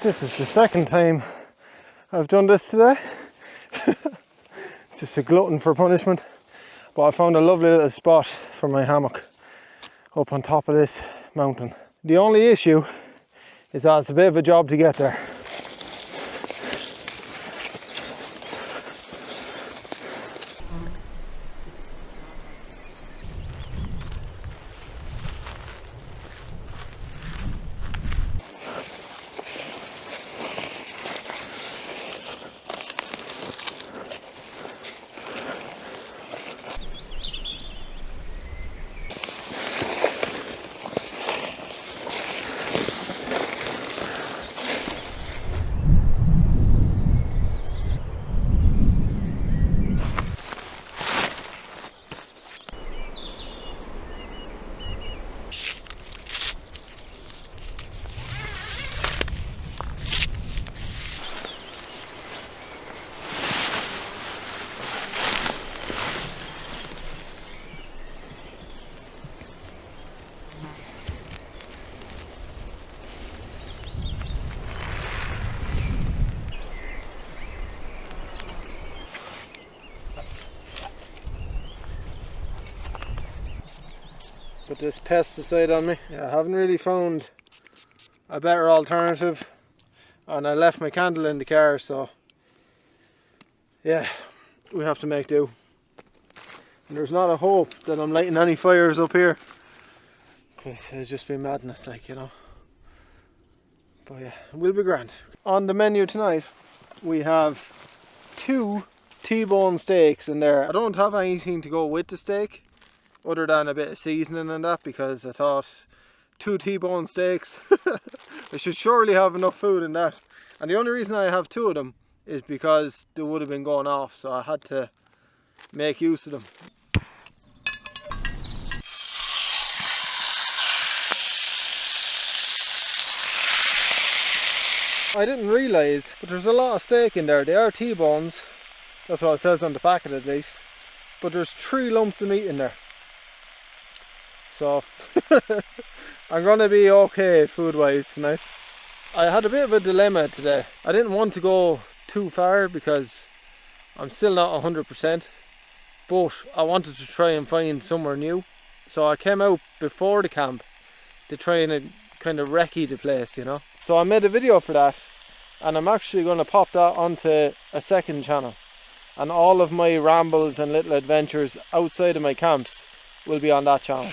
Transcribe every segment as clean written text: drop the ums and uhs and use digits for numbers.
This is the second time I've done this today. Just a glutton for punishment. But I found a lovely little spot for my hammock up on top of this mountain. The only issue is that it's a bit of a job to get there. Put this pesticide on me. Yeah, I haven't really found a better alternative, and I left my candle in the car, so yeah, we have to make do. And there's not a hope that I'm lighting any fires up here, because it's just been madness, like, you know. But yeah, we'll be grand. On the menu tonight we have 2 T-bone steaks in there. I don't have anything to go with the steak other than a bit of seasoning and that, because I thought 2 T-bone steaks, I should surely have enough food in that. And the only reason I have 2 of them is because they would have been going off, so I had to make use of them. I didn't realise, but there's a lot of steak in there. They are T-bones, that's what it says on the packet at least, but there's 3 lumps of meat in there. So I'm gonna be okay food wise tonight. I had a bit of a dilemma today. I didn't want to go too far because I'm still not 100%, but I wanted to try and find somewhere new. So I came out before the camp to try and kind of recce the place, you know. So I made a video for that, and I'm actually going to pop that onto a second channel, and all of my rambles and little adventures outside of my camps will be on that channel.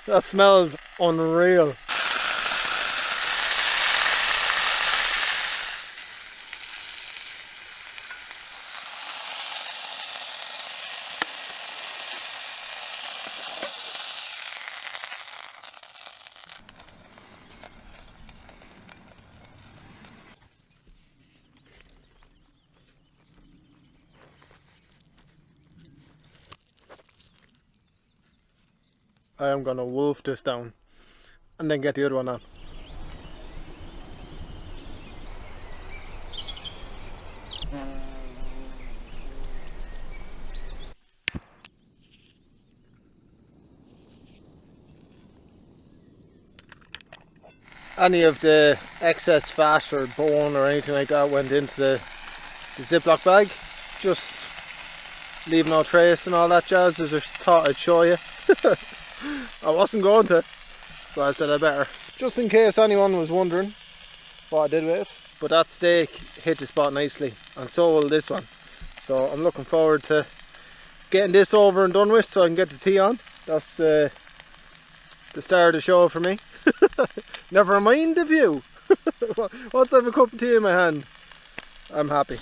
That smells unreal. I am gonna wolf this down and then get the other one on. Any of the excess fat or bone or anything like that went into the Ziploc bag. Just leave no trace and all that jazz. I just thought I'd show you. I wasn't going to, so I said I better, just in case anyone was wondering what I did with it. But that steak hit the spot nicely, and so will this one. So I'm looking forward to getting this over and done with so I can get the tea on. That's the start of the show for me. Never mind the view. Once I have a cup of tea in my hand, I'm happy.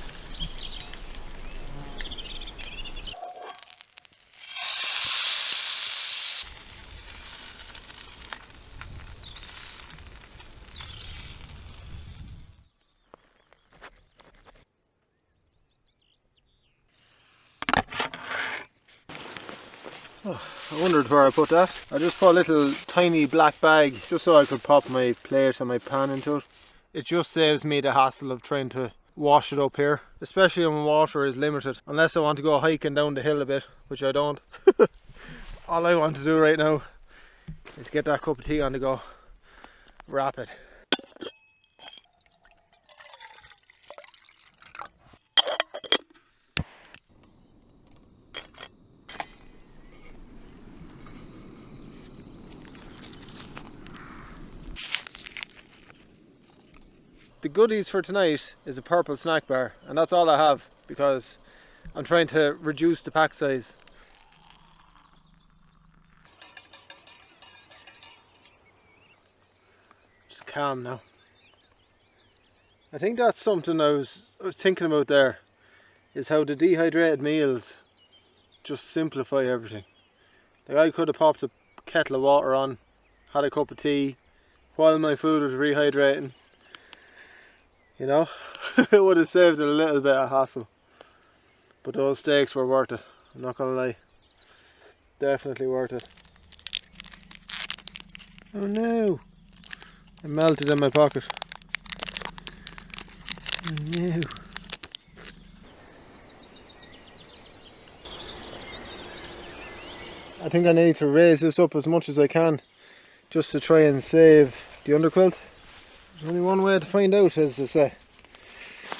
Oh, I wondered where I put that. I just put a little tiny black bag just so I could pop my plate and my pan into it. It just saves me the hassle of trying to wash it up here, especially when water is limited, unless I want to go hiking down the hill a bit, which I don't. All I want to do right now is get that cup of tea on the go. wrap it. The goodies for tonight is a purple snack bar, and that's all I have because I'm trying to reduce the pack size. Just calm now. I think that's something I was thinking about there, is how the dehydrated meals just simplify everything. Like, I could have popped a kettle of water on, had a cup of tea while my food was rehydrating. You know, it would have saved a little bit of hassle. But those steaks were worth it, I'm not gonna lie. Definitely worth it. Oh no! It melted in my pocket. Oh no! I think I need to raise this up as much as I can just to try and save the underquilt. There's only one way to find out, as they say.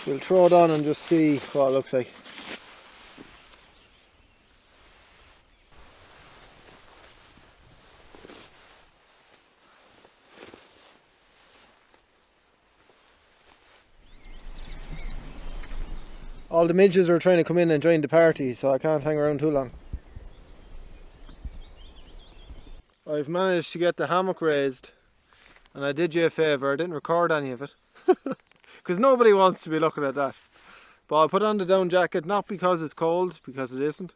We'll throw it on and just see what it looks like. All the midges are trying to come in and join the party, so I can't hang around too long. I've managed to get the hammock raised, and I did you a favour, I didn't record any of it. Because nobody wants to be looking at that. But I put on the down jacket, not because it's cold, because it isn't.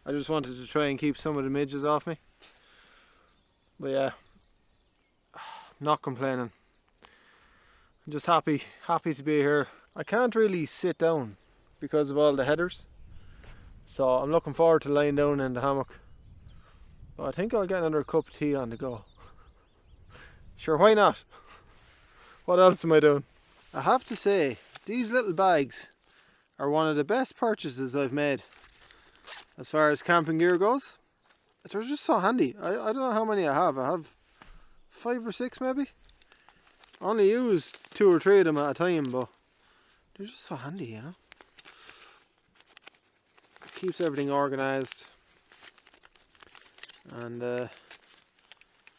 I just wanted to try and keep some of the midges off me. But yeah, not complaining. I'm just happy to be here. I can't really sit down because of all the headers. So I'm looking forward to lying down in the hammock. But I think I'll get another cup of tea on the go. Sure, why not? What else am I doing? I have to say, these little bags are one of the best purchases I've made as far as camping gear goes. They're just so handy. I don't know how many I have. I have 5 or 6 maybe. I only use 2 or 3 of them at a time, but they're just so handy, you know. It keeps everything organised. And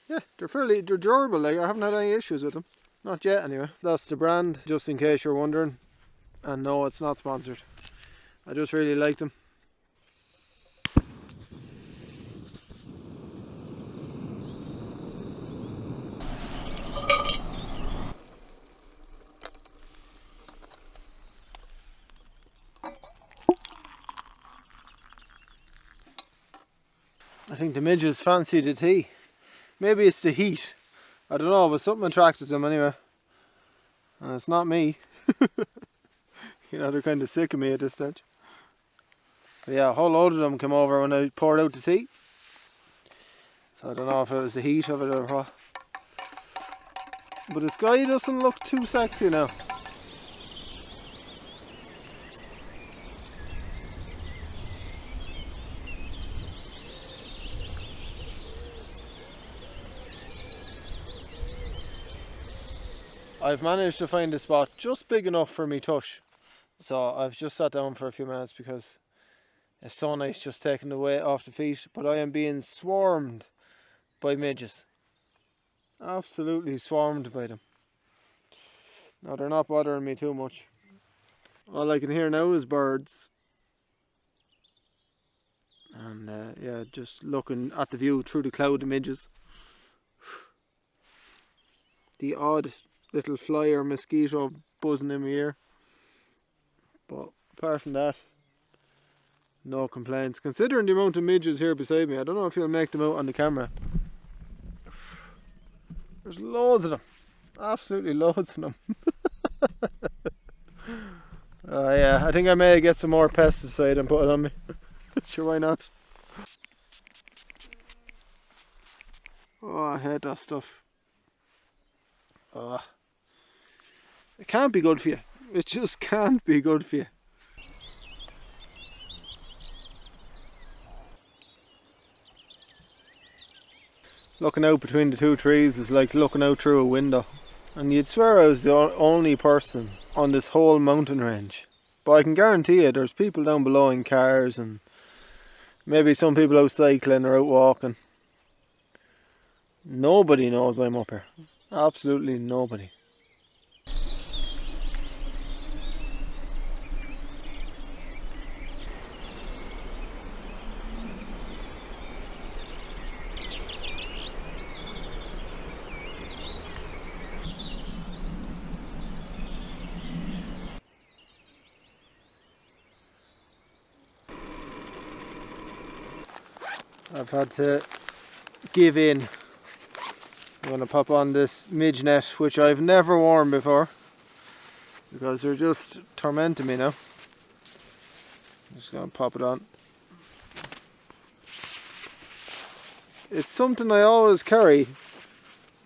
yeah, they're durable. Like, I haven't had any issues with them. Not yet anyway. That's the brand, just in case you're wondering. And no, it's not sponsored. I just really like them. I think the midges fancy the tea. Maybe it's the heat. I don't know, but something attracted them anyway. And it's not me. You know, they're kind of sick of me at this stage. But yeah, a whole load of them came over when I poured out the tea. So I don't know if it was the heat of it or what. But the sky doesn't look too sexy now. I've managed to find a spot just big enough for me tush. So I've just sat down for a few minutes because it's so nice just taking the weight off the feet. But I am being swarmed by midges. Absolutely swarmed by them. No, they're not bothering me too much. All I can hear now is birds. And yeah, just looking at the view through the cloud of midges. The odd little fly or mosquito buzzing in my ear. But apart from that, no complaints. Considering the amount of midges here beside me, I don't know if you'll make them out on the camera. There's loads of them. Absolutely loads of them. Yeah, I think I may get some more pesticide and put it on me. Sure, why not? Oh, I hate that stuff. It can't be good for you. It just can't be good for you. Looking out between the two trees is like looking out through a window. And you'd swear I was the only person on this whole mountain range. But I can guarantee you there's people down below in cars, and maybe some people out cycling or out walking. Nobody knows I'm up here. Absolutely nobody. I've had to give in. I'm going to pop on this midge net, which I've never worn before, because they're just tormenting me now. I'm just going to pop it on. It's something I always carry,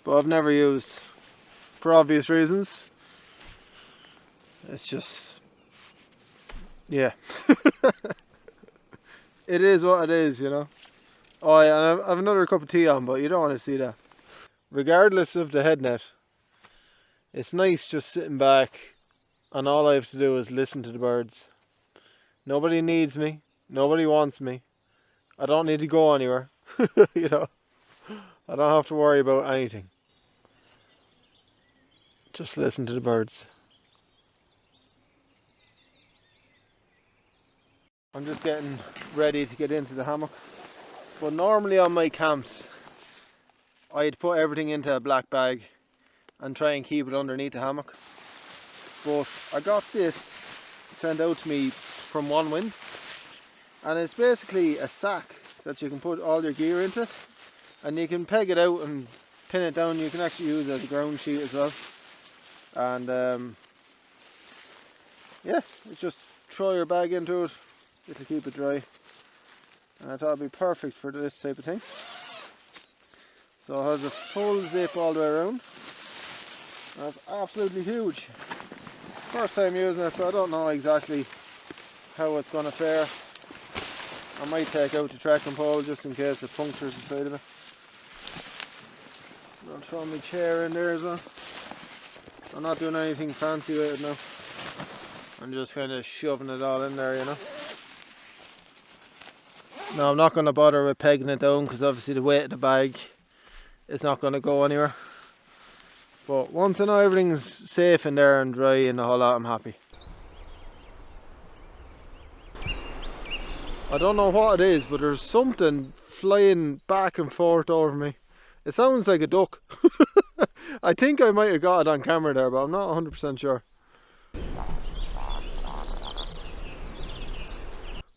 but I've never used, for obvious reasons. It's just, yeah. It is what it is, you know. Oh yeah, and I have another cup of tea on, but you don't want to see that. Regardless of the head net, it's nice just sitting back and all I have to do is listen to the birds. Nobody needs me, nobody wants me. I don't need to go anywhere, you know. I don't have to worry about anything. Just listen to the birds. I'm just getting ready to get into the hammock. But normally on my camps, I'd put everything into a black bag and try and keep it underneath the hammock. But I got this sent out to me from One Wind, and it's basically a sack that you can put all your gear into, and you can peg it out and pin it down. You can actually use it as a ground sheet as well. And yeah, just throw your bag into it, it'll keep it dry. And I thought it'd be perfect for this type of thing. So it has a full zip all the way around. That's absolutely huge. First time using it, so I don't know exactly how it's going to fare. I might take out the trekking pole just in case it punctures the side of it. I'll throw my chair in there as well. I'm not doing anything fancy with it now. I'm just kind of shoving it all in there, you know. Now I'm not going to bother with pegging it down because obviously the weight of the bag is not going to go anywhere. But once I know everything's safe in there and dry and the whole lot, I'm happy. I don't know what it is, but there's something flying back and forth over me. It sounds like a duck. I think I might have got it on camera there, but I'm not 100% sure.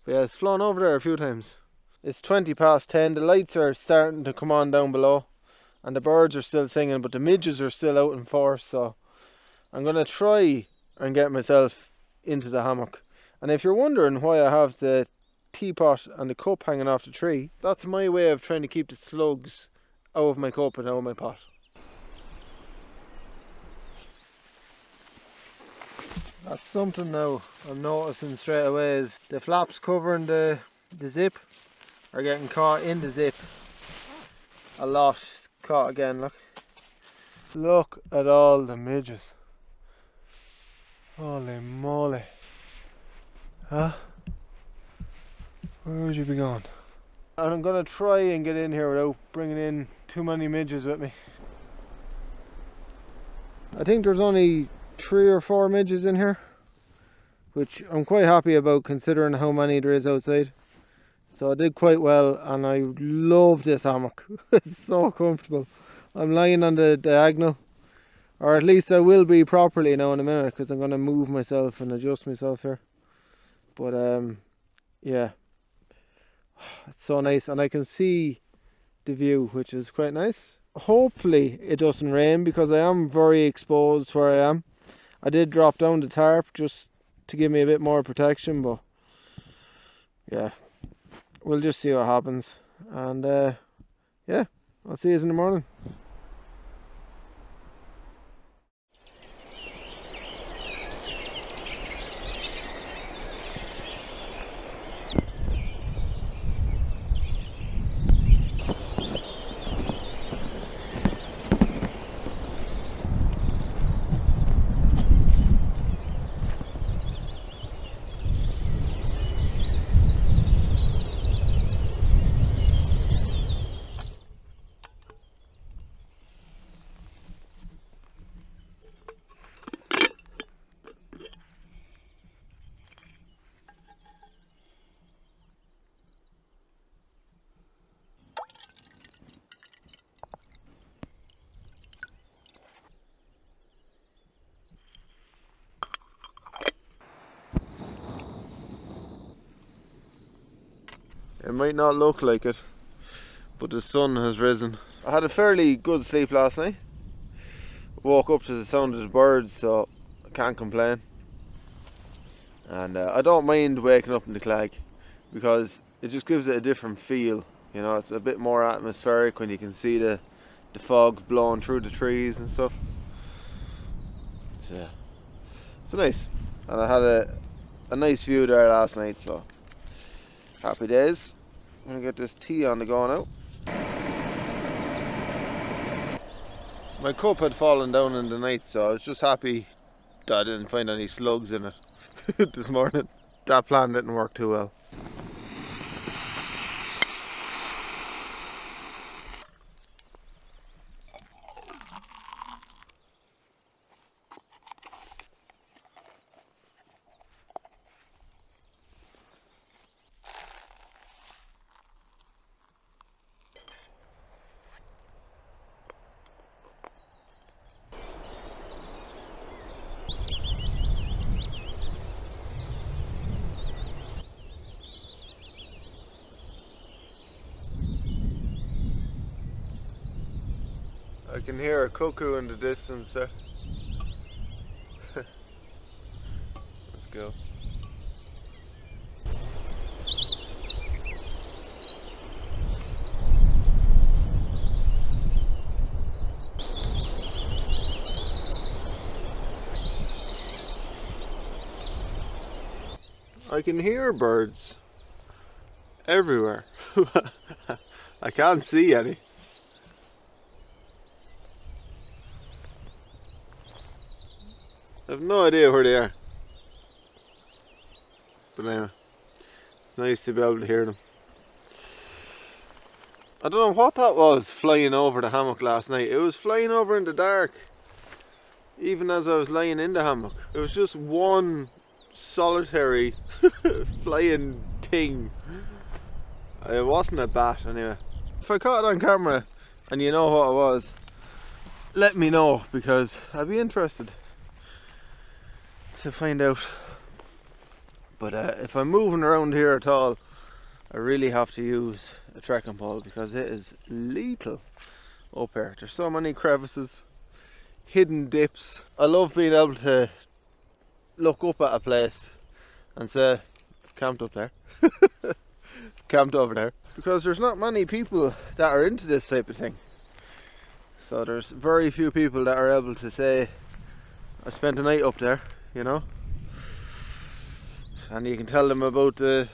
But yeah, it's flown over there a few times. It's 10:20. The lights are starting to come on down below, and the birds are still singing, but the midges are still out in force. So I'm going to try and get myself into the hammock. And if you're wondering why I have the teapot and the cup hanging off the tree, that's my way of trying to keep the slugs out of my cup and out of my pot. That's something now I'm noticing straight away is the flaps covering the zip are getting caught in the zip a lot. It's caught again, look. Look at all the midges. Holy moly. Huh? Where would you be going? And I'm going to try and get in here without bringing in too many midges with me. I think there's only 3 or 4 midges in here, which I'm quite happy about considering how many there is outside. So I did quite well, and I love this hammock. It's so comfortable. I'm lying on the diagonal, or at least I will be properly now in a minute, because I'm going to move myself and adjust myself here. But yeah, it's so nice, and I can see the view, which is quite nice. Hopefully it doesn't rain, because I am very exposed where I am. I did drop down the tarp just to give me a bit more protection, but yeah, we'll just see what happens. And yeah, I'll see you in the morning. It might not look like it, but the sun has risen. I had a fairly good sleep last night. Woke up to the sound of the birds, so I can't complain. And I don't mind waking up in the Clag, because it just gives it a different feel. You know, it's a bit more atmospheric when you can see the fog blowing through the trees and stuff. So, yeah, it's nice. And I had a nice view there last night, so happy days. I'm gonna get this tea on the go now. My cup had fallen down in the night, so I was just happy that I didn't find any slugs in it this morning. That plan didn't work too well. I can hear a cuckoo in the distance there. Let's go. I can hear birds everywhere. I can't see any. I have no idea where they are. But anyway, it's nice to be able to hear them. I don't know what that was flying over the hammock last night. It was flying over in the dark, even as I was lying in the hammock. It was just one solitary flying thing. It wasn't a bat anyway. If I caught it on camera and you know what it was, let me know, because I'd be interested to find out. But if I'm moving around here at all, I really have to use a trekking pole, because it is lethal up here. There's so many crevices, hidden dips. I love being able to look up at a place and say, camped up there, camped over there, because there's not many people that are into this type of thing. So there's very few people that are able to say, I spent a night up there, you know. And you can tell them about the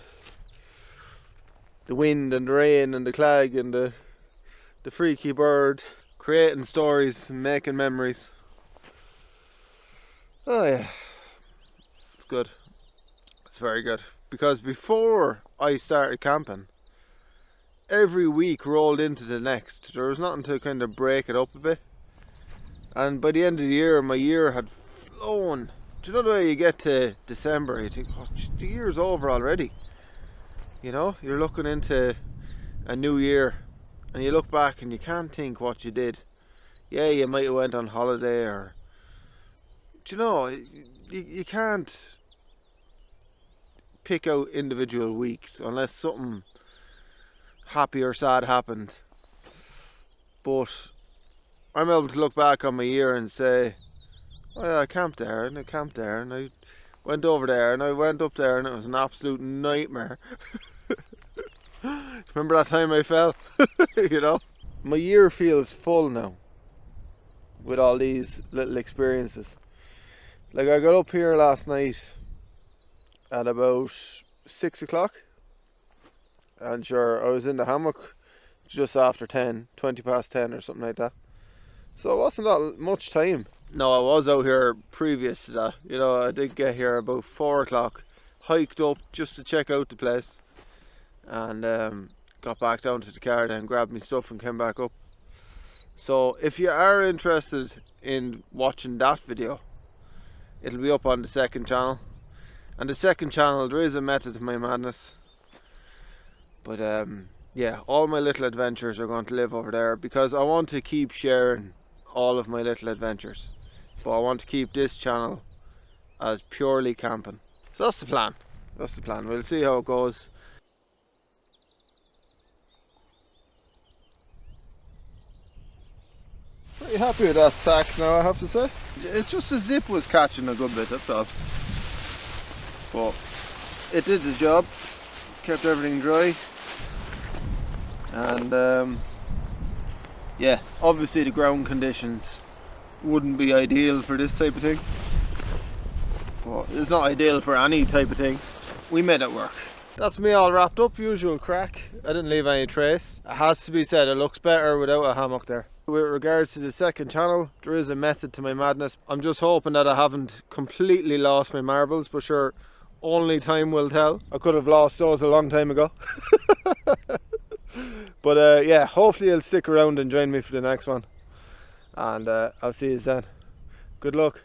wind and the rain and the Clag and the freaky bird, creating stories and making memories. Oh yeah, it's good. It's very good. Because before I started camping, every week rolled into the next. There was nothing to kind of break it up a bit. And by the end of the year, my year had flown. Do you know the way you get to December, you think, oh, the year's over already. You know, you're looking into a new year and you look back and you can't think what you did. Yeah, you might have went on holiday, or, do you know, you can't pick out individual weeks unless something happy or sad happened. But I'm able to look back on my year and say, oh yeah, I camped there and I camped there and I went over there and I went up there and it was an absolute nightmare. Remember that time I fell? You know, my year feels full now with all these little experiences. Like, I got up here last night at about 6 o'clock, and sure, I was in the hammock just after 10, 20 past 10 or something like that. So it wasn't that much time. No, I was out here previous to that. You know, I did get here about 4 o'clock, hiked up just to check out the place, and got back down to the car, then grabbed my stuff and came back up. So if you are interested in watching that video, it'll be up on the second channel. And the second channel, there is a method to my madness. But yeah, all my little adventures are going to live over there, because I want to keep sharing all of my little adventures. But I want to keep this channel as purely camping. So that's the plan. That's the plan. We'll see how it goes. Pretty happy with that sack now, I have to say. It's just the zip was catching a good bit, that's all. But it did the job, kept everything dry. And yeah, obviously the ground conditions wouldn't be ideal for this type of thing. But it's not ideal for any type of thing. We made it work. That's me all wrapped up, usual crack. I didn't leave any trace. It has to be said, it looks better without a hammock there. With regards to the second channel, there is a method to my madness. I'm just hoping that I haven't completely lost my marbles, but sure, only time will tell. I could have lost those a long time ago. But yeah, hopefully you'll stick around and join me for the next one. And I'll see you then. Good luck.